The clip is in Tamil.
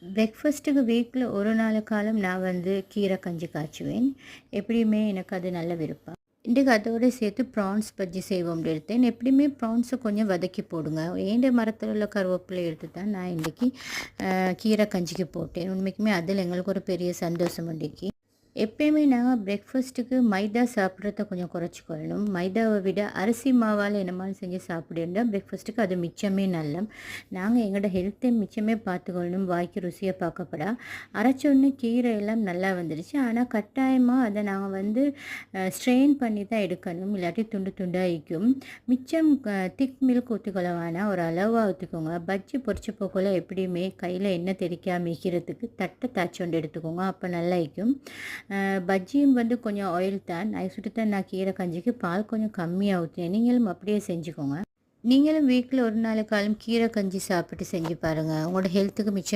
பிரேக்ஃபாஸ்ட்டுக்கு வீக்ல ஒரு நாள் காலம் நான் வந்து கீரை கஞ்சி காய்ச்சுவேன். எப்படியுமே எனக்கு அது நல்ல விருப்பம். இன்றைக்கு அதோட சேர்த்து ப்ரான்ஸ் பஜ்ஜி செய்வோம்னு எடுத்தேன். எப்படியுமே ப்ரான்ஸை கொஞ்சம் வதக்கி போடுங்க. ஏன்ட மரத்தில் உள்ள கருவேப்பிலை எடுத்து தான் நான் இன்றைக்கி கீரை கஞ்சிக்கு போட்டேன். உண்மைக்குமே அதில் எங்களுக்கு ஒரு பெரிய சந்தோஷம் இன்றைக்கி. எப்பயுமே நாங்கள் பிரேக்ஃபாஸ்ட்டுக்கு மைதா சாப்பிட்றத கொஞ்சம் குறைச்சிக்கொள்ளணும். மைதாவை விட அரிசி மாவால் என்னமாலும் செஞ்சு சாப்பிடுண்டா பிரேக்ஃபாஸ்ட்டுக்கு அது மிச்சமே நல்ல. நாங்கள் எங்களோட ஹெல்த்தை மிச்சமே பார்த்துக்கொள்ளணும். வாய்க்கு ருசியை பார்க்கப்படா அரைச்சோன்னு கீரை எல்லாம் நல்லா வந்துடுச்சு. ஆனால் கட்டாயமாக அதை நாங்கள் வந்து ஸ்ட்ரெயின் பண்ணி தான் எடுக்கணும். இல்லாட்டி துண்டு துண்டாக இருக்கும். மிச்சம் திக் மில்க் ஊற்றிக்கொள்ள வேணாம், ஒரு அளவாக ஊற்றிக்கோங்க. பஜ்ஜி பொரிச்ச போக்குள்ள எப்படியுமே கையில் எண்ணெய் தெளிக்காமல் வைக்கிறதுக்கு தட்டை தாய்ச்சி கொண்டு எடுத்துக்கோங்க. அப்போ நல்லா இருக்கும். பஜ்ஜியும் வந்து கொஞ்சம் ஆயில் தான். நான் சுட்டு தான் நான் கீரை கஞ்சிக்கு பால் கொஞ்சம் கம்மியாக ஊற்றினேன். நீங்களும் அப்படியே செஞ்சுக்கோங்க. நீங்களும் வீக்கில் ஒரு நாள் காலம் கீரை கஞ்சி சாப்பிட்டு செஞ்சு பாருங்கள். உங்களோட ஹெல்த்துக்கு மிச்சம்